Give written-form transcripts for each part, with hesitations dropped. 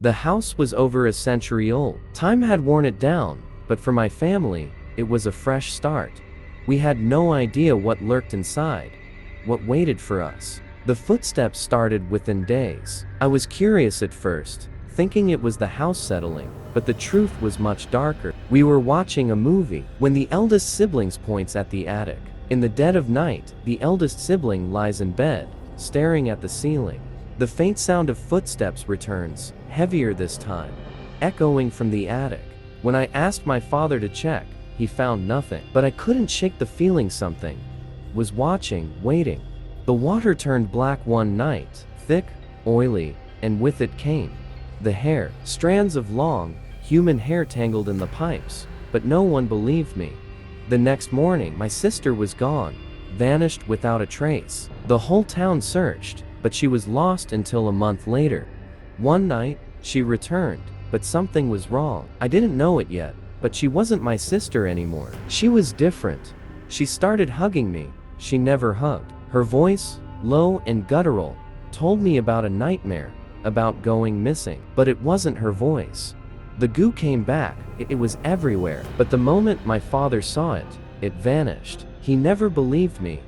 The house was over a century old. Time had worn it down, but for my family, it was a fresh start. We had no idea what lurked inside, what waited for us. The footsteps started within days. I was curious at first, thinking it was the house settling, but the truth was much darker. We were watching a movie when the eldest sibling points at the attic. In the dead of night, the eldest sibling lies in bed, staring at the ceiling. The faint sound of footsteps returns, heavier this time, echoing from the attic. When I asked my father to check, he found nothing, but I couldn't shake the feeling something was watching, waiting. The water turned black one night, thick, oily, and with it came the hair, strands of long, human hair tangled in the pipes, but no one believed me. The next morning, my sister was gone, vanished without a trace. The whole town searched, but she was lost until a month later. One night, she returned, but something was wrong. I didn't know it yet, but she wasn't my sister anymore. She was different. She started hugging me. She never hugged. Her voice, low and guttural, told me about a nightmare, about going missing. But it wasn't her voice. The goo came back, it was everywhere. But the moment my father saw it, it vanished. He never believed me,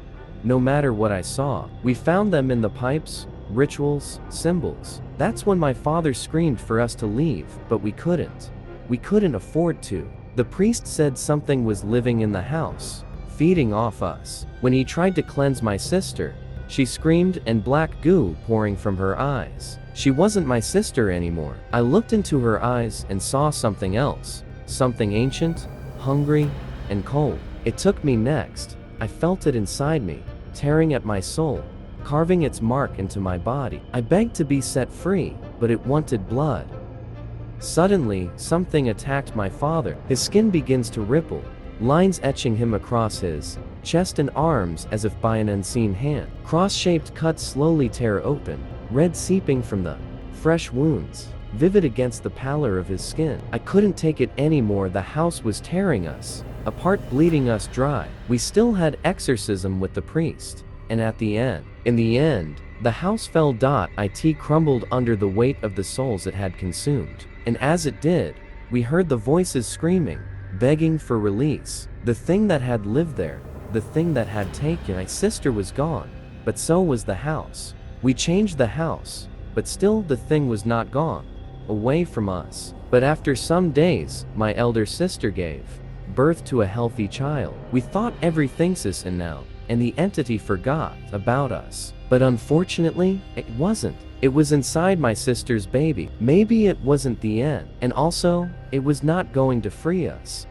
no matter what I saw. We found them in the pipes, rituals, symbols. That's when my father screamed for us to leave, but we couldn't. We couldn't afford to. The priest said something was living in the house, feeding off us. When he tried to cleanse my sister, she screamed and black goo pouring from her eyes. She wasn't my sister anymore. I looked into her eyes and saw something else, something ancient, hungry, and cold. It took me next. I felt it inside me, tearing at my soul, carving its mark into my body. I begged to be set free, but it wanted blood. Suddenly, something attacked my father. His skin begins to ripple, lines etching him across his chest and arms as if by an unseen hand. Cross-shaped cuts slowly tear open, red seeping from the fresh wounds, vivid against the pallor of his skin. I couldn't take it anymore. The house was tearing us apart, bleeding us dry. We still had exorcism with the priest, and in the end, the house fell. It crumbled under the weight of the souls it had consumed. And as it did, we heard the voices screaming, begging for release. The thing that had lived there, the thing that had taken my sister was gone, but so was the house. We changed the house, but still the thing was not gone, away from us. But after some days, my elder sister gave birth to a healthy child. We thought everything's in now, and the entity forgot about us. But unfortunately, it wasn't. It was inside my sister's baby. Maybe it wasn't the end, and also, it was not going to free us.